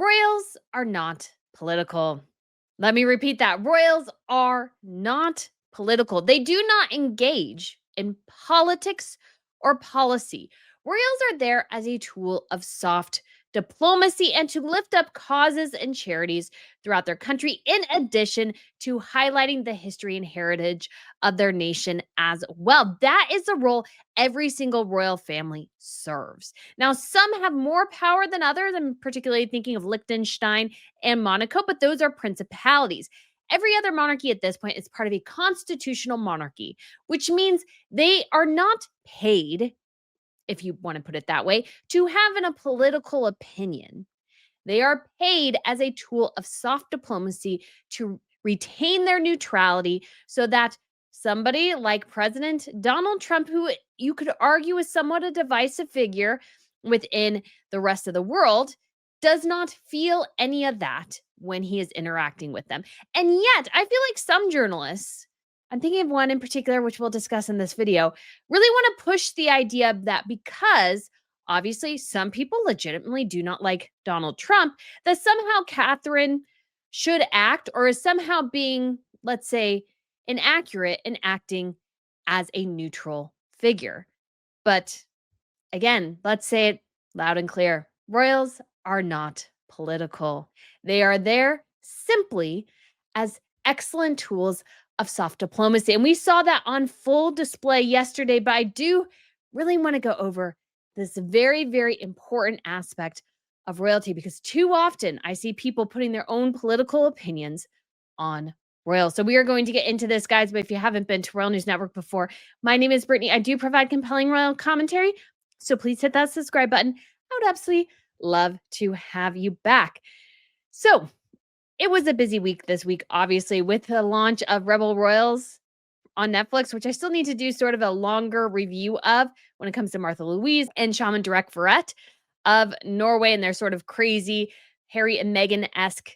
Royals are not political. Let me repeat that. Royals are not political. They do not engage in politics or policy. Royals are there as a tool of soft diplomacy and to lift up causes and charities throughout their country, in addition to highlighting the history and heritage of their nation as well. That is the role every single royal family serves. Now, some have more power than others. I'm particularly thinking of Liechtenstein and Monaco, but those are principalities. Every other monarchy at this point is part of a constitutional monarchy, which means they are not paid, if you want to put it that way, to have a political opinion. They are paid as a tool of soft diplomacy to retain their neutrality so that somebody like President Donald Trump, who you could argue is somewhat a divisive figure within the rest of the world, does not feel any of that when he is interacting with them. And yet, I feel like some journalists, I'm thinking of one in particular, which we'll discuss in this video, really want to push the idea that because obviously some people legitimately do not like Donald Trump, that somehow Catherine should act or is somehow being, let's say, inaccurate in acting as a neutral figure. But again, let's say it loud and clear. Royals are not political. They are there simply as excellent tools of soft diplomacy. And we saw that on full display yesterday, but I do really want to go over this very, very important aspect of royalty because too often I see people putting their own political opinions on royals. So we are going to get into this, guys. But if you haven't been to Royal News Network before, my name is Brittany. I do provide compelling royal commentary. So please hit that subscribe button. I would absolutely love to have you back. So it was a busy week this week, obviously, with the launch of Rebel Royals on Netflix, which I still need to do sort of a longer review of when it comes to Martha Louise and Shaman Durek Verrett of Norway and their sort of crazy Harry and Meghan-esque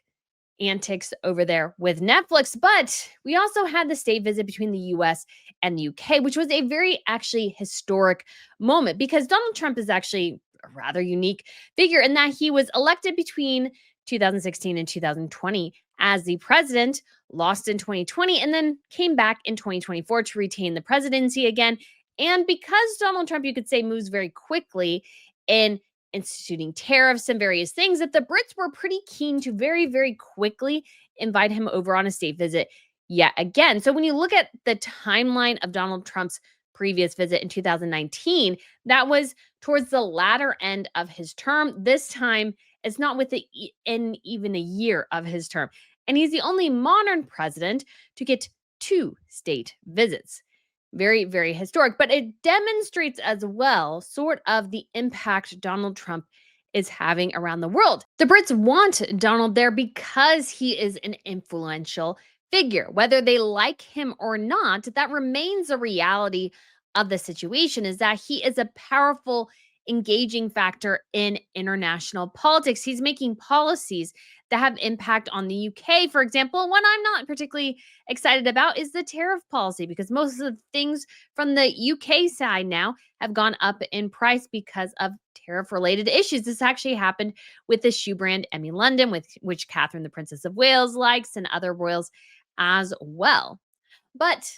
antics over there with Netflix. But we also had the state visit between the US and the UK, which was a very actually historic moment because Donald Trump is actually a rather unique figure in that he was elected between 2016 and 2020 as the president, lost in 2020, and then came back in 2024 to retain the presidency again. And because Donald Trump, you could say, moves very quickly in instituting tariffs and various things, that the Brits were pretty keen to very, very quickly invite him over on a state visit yet again. So when you look at the timeline of Donald Trump's previous visit in 2019, that was towards the latter end of his term. This time, it's not within even a year of his term. And he's the only modern president to get 2 state visits. Very, very historic, but it demonstrates as well sort of the impact Donald Trump is having around the world. The Brits want Donald there because he is an influential figure. Whether they like him or not, that remains a reality of the situation, is that he is a powerful, engaging factor in international politics. He's making policies that have impact on the UK, for example. One I'm not particularly excited about is the tariff policy because most of the things from the UK side now have gone up in price because of tariff related issues. This actually happened with the shoe brand Emmy London, with which Catherine, the Princess of Wales, likes, and other royals as well. But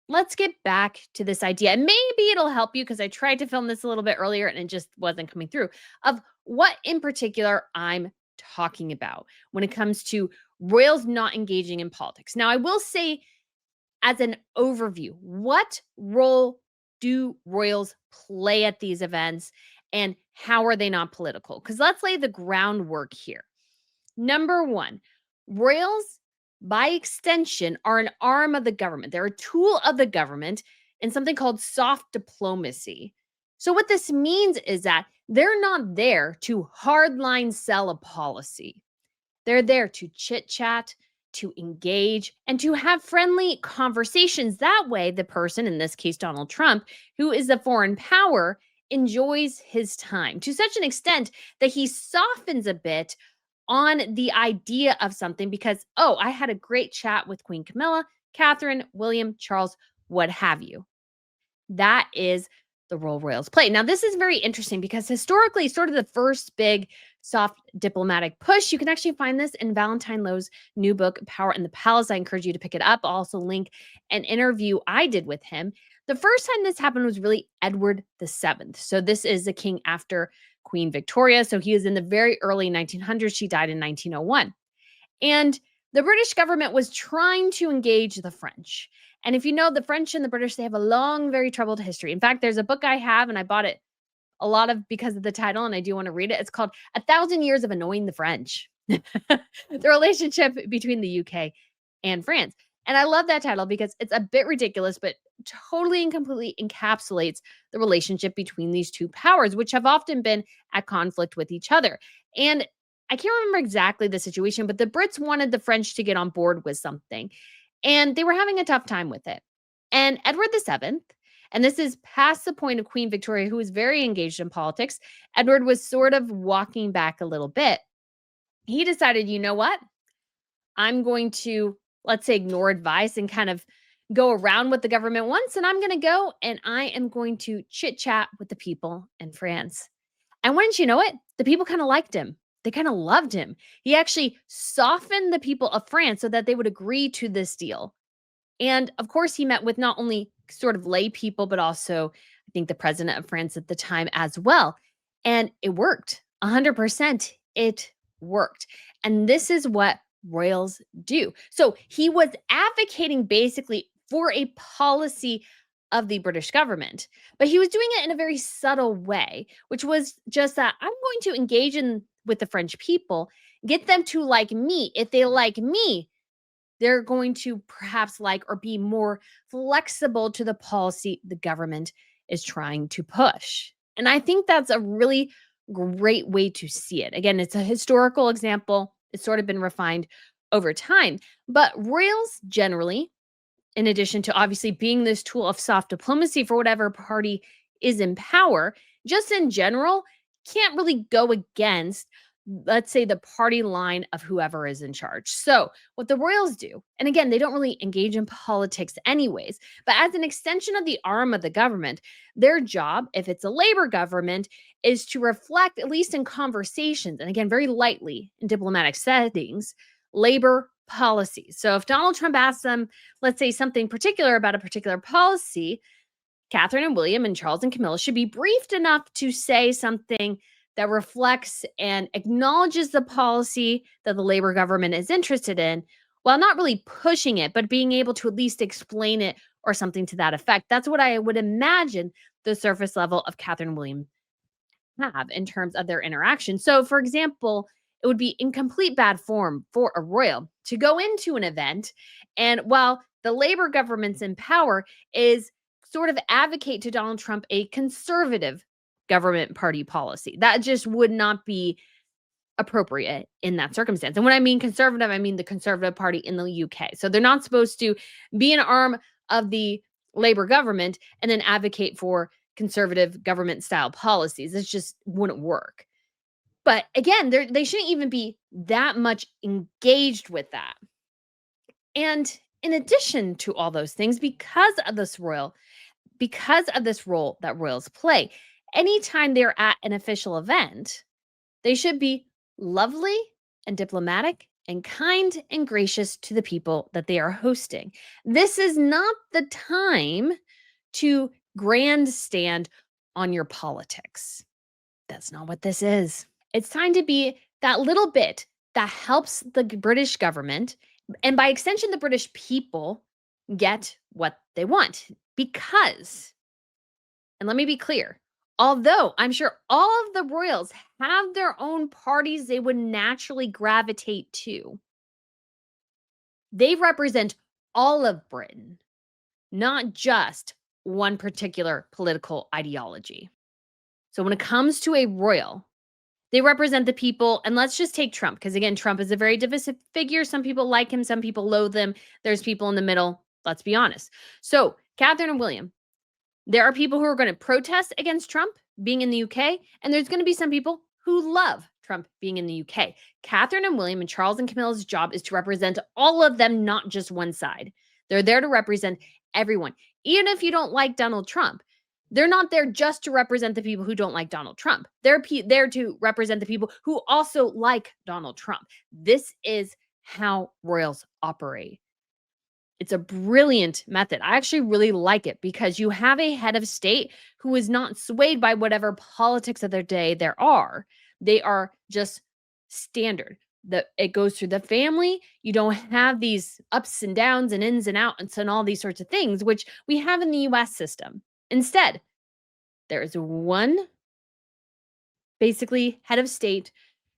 let's get back to this idea. And maybe it'll help you because I tried to film this a little bit earlier and it just wasn't coming through, of what in particular I'm talking about when it comes to royals not engaging in politics. Now, I will say, as an overview, what role do royals play at these events and how are they not political? Because let's lay the groundwork here. Number one, royals, by extension, are an arm of the government. They're a tool of the government in something called soft diplomacy. So, what this means is that they're not there to hardline sell a policy. They're there to chit chat, to engage, and to have friendly conversations. That way, the person, in this case, Donald Trump, who is a foreign power, enjoys his time to such an extent that he softens a bit on the idea of something because, oh, I had a great chat with Queen Camilla, Catherine, William, Charles, what have you. That is the role royals play. Now, this is very interesting because historically, sort of the first big soft diplomatic push, you can actually find this in Valentine Lowe's new book, Power in the Palace. I encourage you to pick it up. I'll also link an interview I did with him. The first time this happened was really Edward VII. So this is the king after Queen Victoria. So he was in the very early 1900s. She died in 1901. And the British government was trying to engage the French. And if you know, the French and the British, they have a long, very troubled history. In fact, there's a book I have, and I bought it a lot of because of the title, and I do want to read it. It's called A Thousand Years of Annoying the French. The relationship between the UK and France. And I love that title because it's a bit ridiculous, but totally and completely encapsulates the relationship between these two powers, which have often been at conflict with each other. And I can't remember exactly the situation, but the Brits wanted the French to get on board with something, and they were having a tough time with it. And Edward VII, and this is past the point of Queen Victoria, who was very engaged in politics, Edward was sort of walking back a little bit. He decided, you know what? I'm going to, let's say, ignore advice and kind of go around what the government wants. And I'm going to go and I am going to chit chat with the people in France. And wouldn't you know it, the people kind of liked him. They kind of loved him. He actually softened the people of France so that they would agree to this deal. And of course, he met with not only sort of lay people, but also, I think, the president of France at the time as well. And it worked 100%. It worked. And this is what royals do. So he was advocating basically for a policy of the British government, but he was doing it in a very subtle way, which was just that I'm going to engage in with the French people, get them to like me. If they like me, they're going to perhaps like or be more flexible to the policy the government is trying to push. And I think that's a really great way to see it. Again, it's a historical example. It's sort of been refined over time. But royals generally, in addition to obviously being this tool of soft diplomacy for whatever party is in power, just in general, can't really go against, let's say, the party line of whoever is in charge. So, what the royals do, and again, they don't really engage in politics anyways, but as an extension of the arm of the government, their job, if it's a labor government, is to reflect, at least in conversations, and again, very lightly in diplomatic settings, labor policies. So, if Donald Trump asks them, let's say, something particular about a particular policy, Catherine and William and Charles and Camilla should be briefed enough to say something that reflects and acknowledges the policy that the labor government is interested in, while not really pushing it, but being able to at least explain it or something to that effect. That's what I would imagine the surface level of Catherine and William have in terms of their interaction. So, for example, it would be in complete bad form for a royal to go into an event, and while the labor government's in power, is sort of advocate to Donald Trump a conservative government party policy. That just would not be appropriate in that circumstance. And when I mean conservative, I mean the Conservative Party in the UK. So they're not supposed to be an arm of the labor government and then advocate for conservative government style policies. It just wouldn't work. But again, they shouldn't even be that much engaged with that. And in addition to all those things, because of this role that royals play, anytime they're at an official event, they should be lovely and diplomatic and kind and gracious to the people that they are hosting. This is not the time to grandstand on your politics. That's not what this is. It's time to be that little bit that helps the British government, and by extension, the British people, get what they want. Because, and let me be clear, although I'm sure all of the royals have their own parties they would naturally gravitate to, they represent all of Britain, not just one particular political ideology. So when it comes to a royal, they represent the people, and let's just take Trump, because again, Trump is a very divisive figure. Some people like him, some people loathe him. There's people in the middle, let's be honest. So Catherine and William, there are people who are going to protest against Trump being in the UK, and there's going to be some people who love Trump being in the UK. Catherine and William and Charles and Camilla's job is to represent all of them, not just one side. They're there to represent everyone. Even if you don't like Donald Trump, They're not there just to represent the people who don't like Donald Trump. They're there to represent the people who also like Donald Trump. This is how royals operate. It's a brilliant method. I actually really like it because you have a head of state who is not swayed by whatever politics of their day there are. They are just standard. It goes through the family. You don't have these ups and downs and ins and outs and all these sorts of things, which we have in the US system. Instead, there is one basically head of state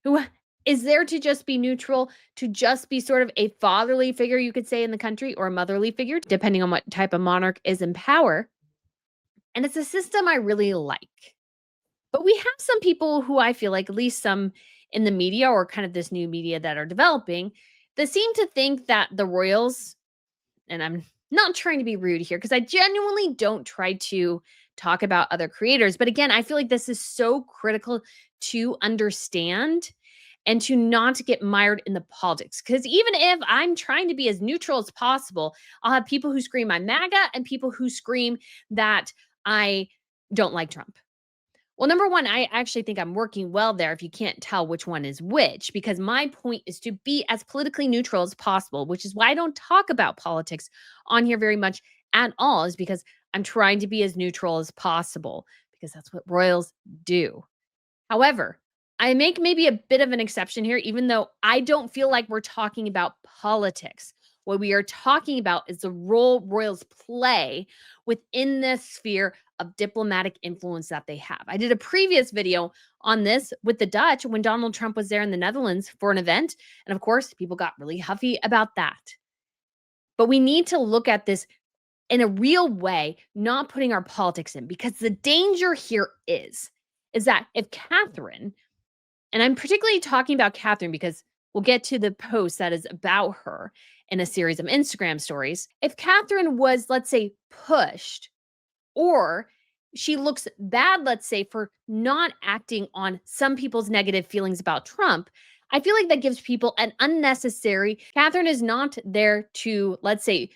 who is there to just be neutral, to just be sort of a fatherly figure, you could say, in the country, or a motherly figure, depending on what type of monarch is in power. And it's a system I really like. But we have some people who I feel like, at least some in the media or kind of this new media that are developing, that seem to think that the royals, and I'm not trying to be rude here because I genuinely don't try to talk about other creators. But again, I feel like this is so critical to understand and to not get mired in the politics. Because even if I'm trying to be as neutral as possible, I'll have people who scream I'm MAGA and people who scream that I don't like Trump. Well, number one, I actually think I'm working well there if you can't tell which one is which, because my point is to be as politically neutral as possible, which is why I don't talk about politics on here very much at all, is because I'm trying to be as neutral as possible, because that's what royals do. However, I make maybe a bit of an exception here, even though I don't feel like we're talking about politics. What we are talking about is the role royals play within the sphere of diplomatic influence that they have. I did a previous video on this with the Dutch when Donald Trump was there in the Netherlands for an event. And of course, people got really huffy about that. But we need to look at this in a real way, not putting our politics in, because the danger here is that if Catherine, and I'm particularly talking about Catherine because we'll get to the post that is about her in a series of Instagram stories. If Catherine was, let's say, pushed, or she looks bad, let's say, for not acting on some people's negative feelings about Trump, I feel like that gives people an unnecessary. Catherine is not there to, let's say,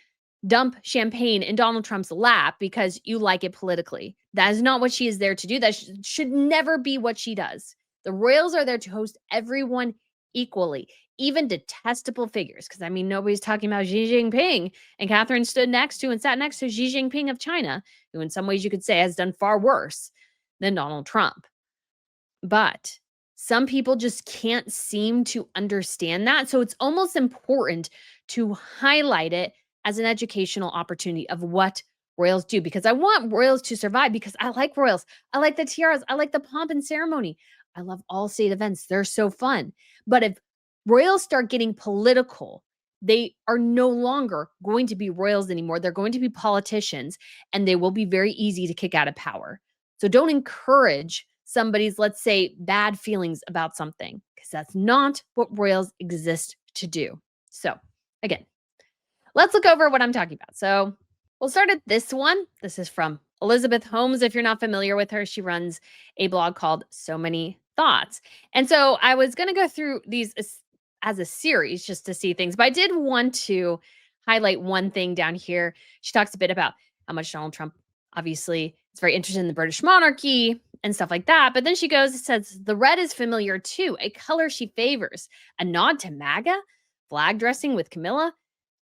dump champagne in Donald Trump's lap because you like it politically. That is not what she is there to do. That should never be what she does. The royals are there to host everyone equally, even detestable figures. Because I mean, nobody's talking about Xi Jinping, and Catherine stood next to and sat next to Xi Jinping of China, who in some ways you could say has done far worse than Donald Trump. But some people just can't seem to understand that. So it's almost important to highlight it as an educational opportunity of what royals do, because I want royals to survive, because I like royals. I like the tiaras. I like the pomp and ceremony. I love all state events. They're so fun. But if royals start getting political, they are no longer going to be royals anymore. They're going to be politicians, and they will be very easy to kick out of power. So don't encourage somebody's, let's say, bad feelings about something, because that's not what royals exist to do. So, again, let's look over what I'm talking about. So, we'll start at this one. This is from Elizabeth Holmes. If you're not familiar with her, she runs a blog called So Many Thoughts. And so, I was going to go through these as a series just to see things, but I did want to highlight one thing down here. She talks a bit about how much Donald Trump obviously is very interested in the British monarchy and stuff like that. But then she goes, it says, the red is familiar too, a color she favors, a nod to MAGA, flag dressing with Camilla,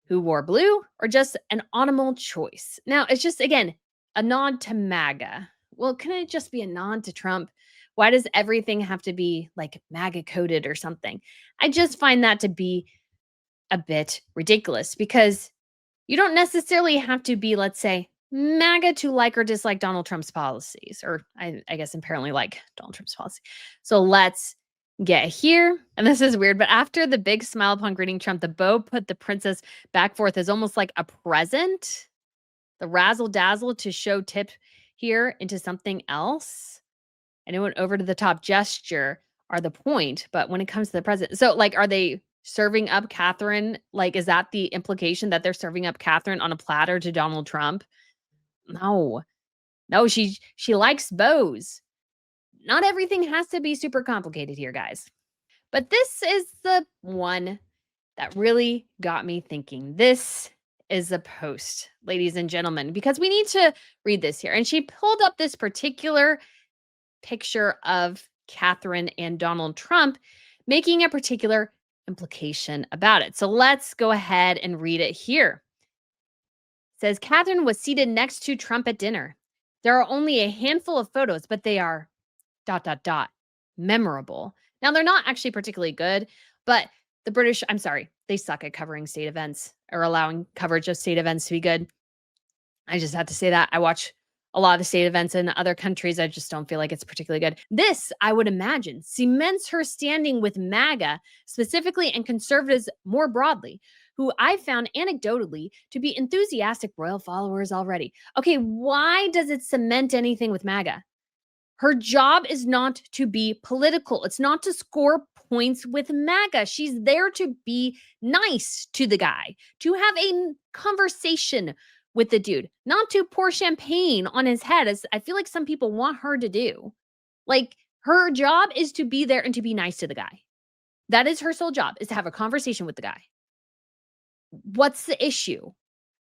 who wore blue, or just an autumnal choice. Now, it's just, again, a nod to MAGA. Well, can it just be a nod to Trump? Why does everything have to be like MAGA coded or something? I just find that to be a bit ridiculous, because you don't necessarily have to be, let's say, MAGA to like or dislike Donald Trump's policies, or I guess apparently like Donald Trump's policy. So let's get here. And this is weird, but after the big smile upon greeting Trump, the beau put the princess back forth as almost like a present. The razzle dazzle to show tip here into something else. And it went over to the top gesture are the point, but when it comes to the president, so like, are they serving up Catherine? Like, is that the implication that they're serving up Catherine on a platter to Donald Trump? No, no, she likes bows. Not everything has to be super complicated here, guys. But this is the one that really got me thinking. This is the post, ladies and gentlemen, because we need to read this here. And she pulled up this particular picture of Catherine and Donald Trump making a particular implication about it. So let's go ahead and read it here. It says Catherine was seated next to Trump at dinner. There are only a handful of photos, but they are dot dot dot memorable. Now they're not actually particularly good, but the British, I'm sorry, they suck at covering state events or allowing coverage of state events to be good. I just have to say that. I watch a lot of the state events in other countries. I just don't feel like it's particularly good. This, I would imagine, cements her standing with MAGA specifically and conservatives more broadly, who I found anecdotally to be enthusiastic royal followers already. Okay, why does it cement anything with MAGA? Her job is not to be political. It's not to score points with MAGA. She's there to be nice to the guy, to have a conversation with the dude, not to pour champagne on his head, as I feel like some people want her to do. Like, her job is to be there and to be nice to the guy. That is her sole job, is to have a conversation with the guy. What's the issue?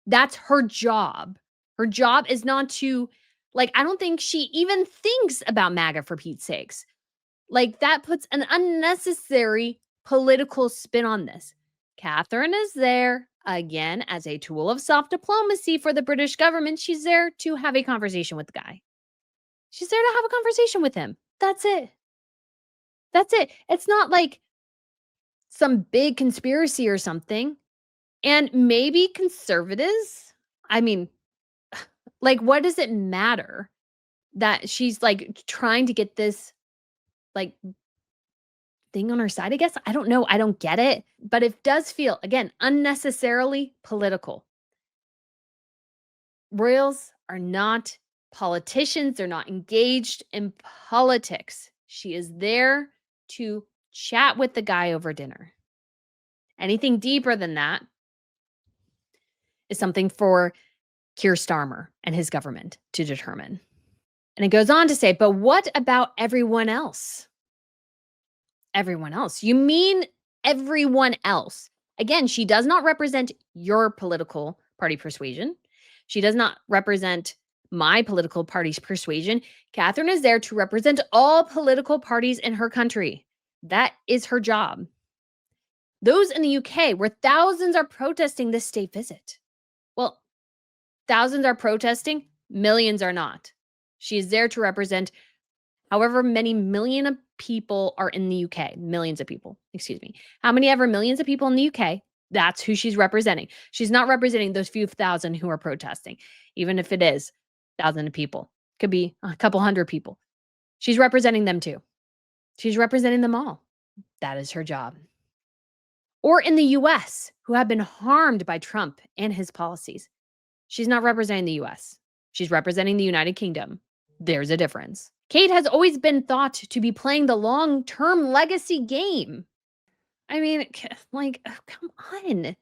That's her job. Her job is not to, like, I don't think she even thinks about MAGA, for Pete's sakes. Like, that puts an unnecessary political spin on this. Catherine is there, again, as a tool of soft diplomacy for the British government. She's there to have a conversation with the guy. She's there to have a conversation with him. That's it. That's it. It's not like some big conspiracy or something. And maybe conservatives, I mean, like, what does it matter that she's like trying to get this like thing on her side? I guess. I don't know. I don't get it. But it does feel, again, unnecessarily political. Royals are not politicians, they're not engaged in politics. She is there to chat with the guy over dinner. Anything deeper than that is something for Keir Starmer and his government to determine. And it goes on to say, but what about everyone else? Everyone else? You mean everyone else? Again, she does not represent your political party persuasion. She does not represent my political party's persuasion. Catherine is there to represent all political parties in her country. That is her job. Those in the UK, where thousands are protesting this state visit. Well, thousands are protesting, millions are not. She is there to represent however many million of people are in the UK. Millions of people, excuse me. How many ever millions of people in the UK, that's who she's representing. She's not representing those few thousand who are protesting, even if it is thousands of people. Could be a couple hundred people. She's representing them too. She's representing them all. That is her job. Or in the US, who have been harmed by Trump and his policies. She's not representing the US. She's representing the United Kingdom. There's a difference. Kate has always been thought to be playing the long-term legacy game. I mean, like, come on.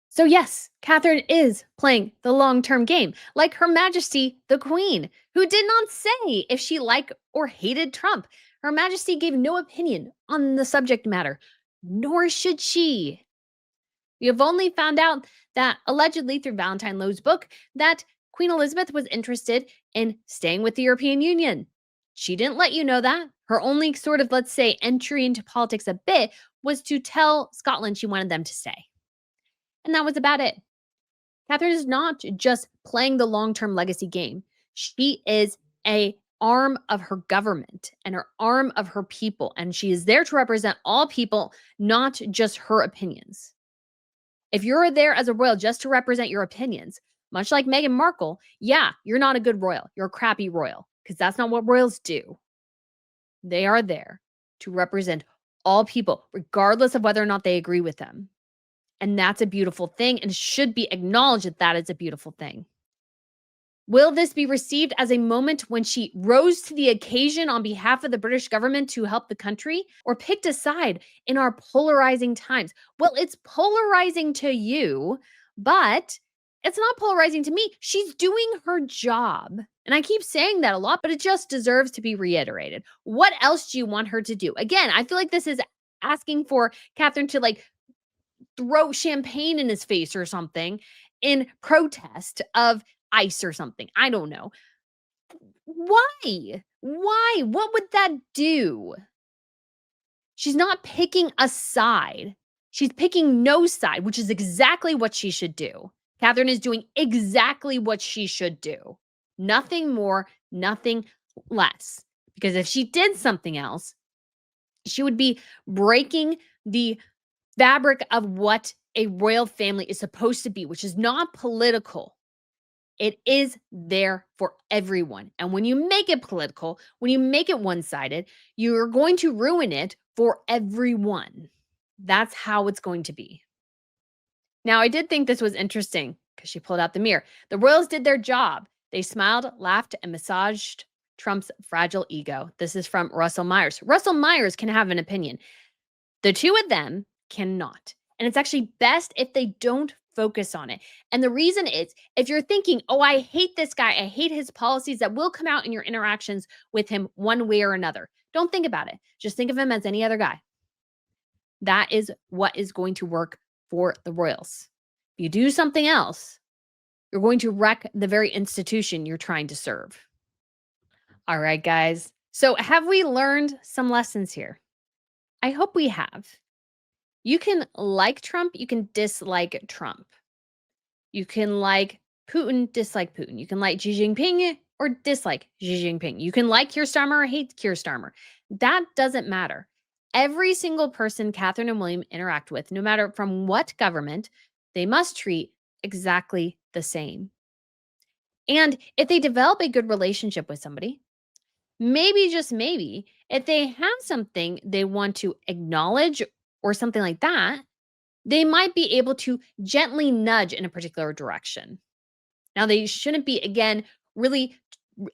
So yes, Catherine is playing the long-term game, like Her Majesty the Queen, who did not say if she liked or hated Trump. Her Majesty gave no opinion on the subject matter, nor should she. We have only found out that allegedly through Valentine Lowe's book that Queen Elizabeth was interested in staying with the European Union. She didn't let you know that. Her only sort of, let's say, entry into politics a bit was to tell Scotland she wanted them to stay. And that was about it. Catherine is not just playing the long-term legacy game. She is an arm of her government and her arm of her people. And she is there to represent all people, not just her opinions. If you're there as a royal just to represent your opinions, much like Meghan Markle, yeah, you're not a good royal. You're a crappy royal, because that's not what royals do. They are there to represent all people, regardless of whether or not they agree with them. And that's a beautiful thing, and should be acknowledged that that is a beautiful thing. Will this be received as a moment when she rose to the occasion on behalf of the British government to help the country, or picked a side in our polarizing times? Well, it's polarizing to you, but it's not polarizing to me. She's doing her job. And I keep saying that a lot, but it just deserves to be reiterated. What else do you want her to do? Again, I feel like this is asking for Catherine to like throw champagne in his face or something in protest of ICE or something. I don't know. Why? Why? What would that do? She's not picking a side. She's picking no side, which is exactly what she should do. Catherine is doing exactly what she should do. Nothing more, nothing less. Because if she did something else, she would be breaking the fabric of what a royal family is supposed to be, which is not political. It is there for everyone. And when you make it political, when you make it one sided, you're going to ruin it for everyone. That's how it's going to be. Now, I did think this was interesting because she pulled out the mirror. The royals did their job. They smiled, laughed, and massaged Trump's fragile ego. This is from Russell Myers. Russell Myers can have an opinion. The two of them cannot. And it's actually best if they don't focus on it. And the reason is if you're thinking, oh, I hate this guy, I hate his policies, that will come out in your interactions with him one way or another. Don't think about it. Just think of him as any other guy. That is what is going to work for the royals. If you do something else, you're going to wreck the very institution you're trying to serve. All right, guys. So, have we learned some lessons here? I hope we have. You can like Trump, you can dislike Trump. You can like Putin, dislike Putin. You can like Xi Jinping or dislike Xi Jinping. You can like Keir Starmer or hate Keir Starmer. That doesn't matter. Every single person Catherine and William interact with, no matter from what government, they must treat exactly the same. And if they develop a good relationship with somebody, maybe, just maybe, if they have something they want to acknowledge or something like that, they might be able to gently nudge in a particular direction. Now, they shouldn't be, again, really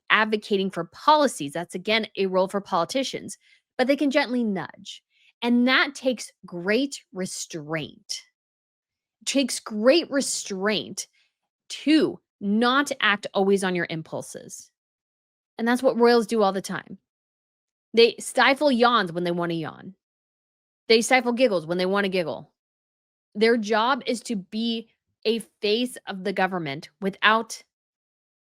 advocating for policies. That's, again, a role for politicians, but they can gently nudge. And that takes great restraint. It takes great restraint to not act always on your impulses. And that's what royals do all the time. They stifle yawns when they want to yawn. They stifle giggles when they want to giggle. Their job is to be a face of the government without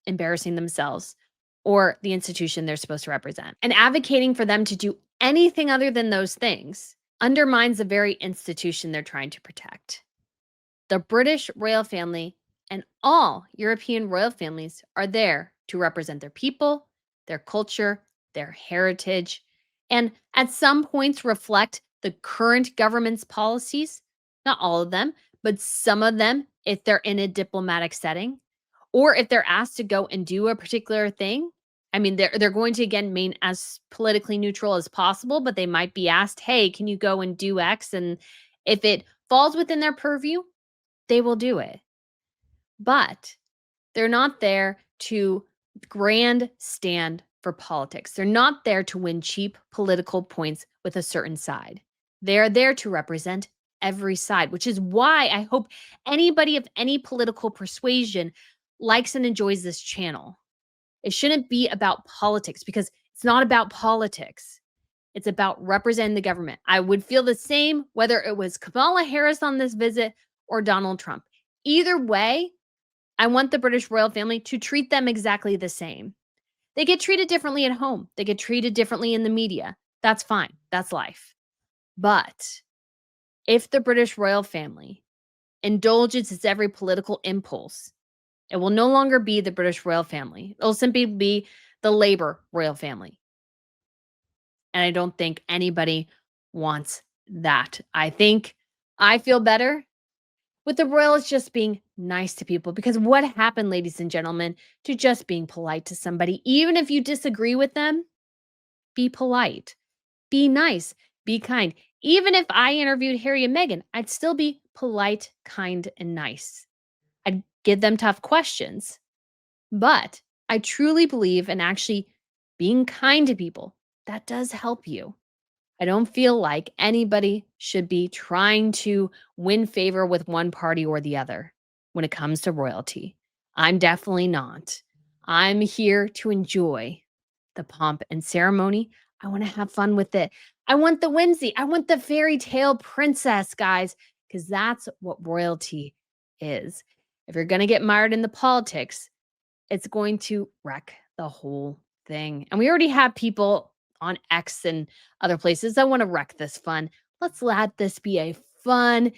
embarrassing themselves or the institution they're supposed to represent. And advocating for them to do anything other than those things undermines the very institution they're trying to protect. The British royal family and all European royal families are there to represent their people, their culture, their heritage, and at some points reflect the current government's policies. Not all of them, but some of them if they're in a diplomatic setting or if they're asked to go and do a particular thing. I mean, they're going to, again, remain as politically neutral as possible, but they might be asked, hey, can you go and do X? And if it falls within their purview, they will do it. But they're not there to grandstand for politics. They're not there to win cheap political points with a certain side. They're there to represent every side, which is why I hope anybody of any political persuasion likes and enjoys this channel. It shouldn't be about politics because it's not about politics. It's about representing the government. I would feel the same whether it was Kamala Harris on this visit or Donald Trump. Either way, I want the British royal family to treat them exactly the same. They get treated differently at home. They get treated differently in the media. That's fine. That's life. But if the British royal family indulges its every political impulse, it will no longer be the British royal family. It will simply be the Labour royal family. And I don't think anybody wants that. I feel better with the royals just being nice to people, because what happened, ladies and gentlemen, to just being polite to somebody? Even if you disagree with them, be polite, be nice, be kind. Even if I interviewed Harry and Meghan, I'd still be polite, kind, and nice. I'd give them tough questions, but I truly believe in actually being kind to people. That does help you. I don't feel like anybody should be trying to win favor with one party or the other when it comes to royalty. I'm definitely not. I'm here to enjoy the pomp and ceremony. I want to have fun with it. I want the whimsy. I want the fairy tale princess, guys, because that's what royalty is. If you're going to get mired in the politics, it's going to wreck the whole thing. And we already have people on X and other places that want to wreck this fun. Let's let this be a fun,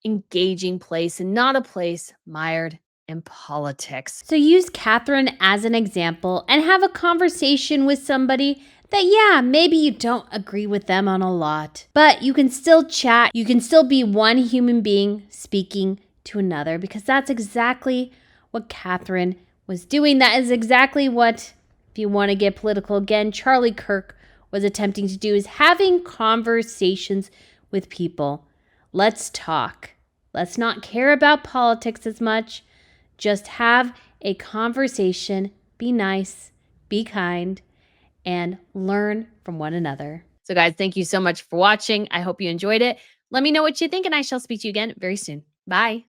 engaging place and not a place mired in politics. So use Catherine as an example and have a conversation with somebody that, yeah, maybe you don't agree with them on a lot, but you can still chat. You can still be one human being speaking to another, because that's exactly what Catherine was doing. That is exactly what, if you want to get political again, Charlie Kirk was attempting to do, is having conversations with people. Let's talk. Let's not care about politics as much. Just have a conversation, be nice, be kind, and learn from one another. So guys, thank you so much for watching. I hope you enjoyed it. Let me know what you think, and I shall speak to you again very soon. Bye.